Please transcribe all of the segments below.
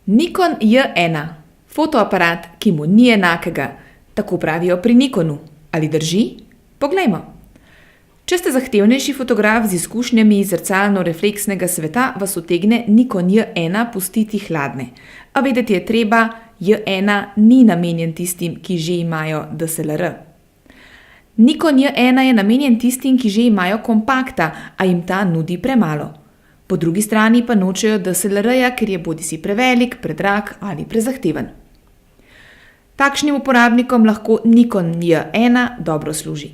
Nikon J1, fotoaparat, ki mu ni enakega, tako pravijo pri Nikonu. Ali drži? Poglejmo. Če ste zahtevnejši fotograf z izkušnjami iz zrcalno-refleksnega sveta, vas utegne Nikon J1 pustiti hladne. A vedeti je treba, J1 ni namenjen tistim, ki že imajo DSLR. Nikon J1 je namenjen tistim, ki že imajo kompakta, a jim ta nudi premalo. Po drugi strani pa nočejo DSLR-ja, ker je bodisi prevelik, predrag ali prezahteven. Takšnim uporabnikom lahko Nikon J1 dobro služi.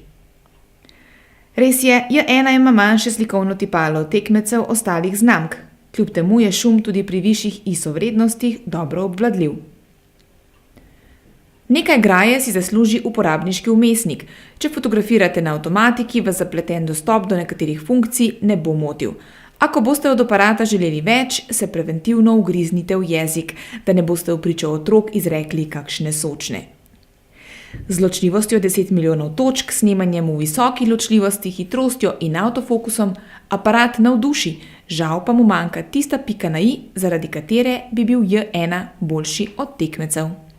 Res je, J1 ima manjše slikovno tipalo tekmecev ostalih znamk, kljub temu je šum tudi pri višjih ISO vrednostih dobro obvladljiv. Nekaj graje si zasluži uporabniški vmesnik. Če fotografirate na avtomatiki, vas zapleten dostop do nekaterih funkcij ne bo motil. A ko boste od aparata želeli več, se preventivno ugriznite v jezik, da ne boste vpričo otrok izrekli kakšne sočne. Z ločljivostjo 10 milijonov točk, snemanjem v visoki ločljivosti, hitrostjo in avtofokusom aparat navduši, žal pa mu manjka tista pika na i, zaradi katere bi bil J1 boljši od tekmecev.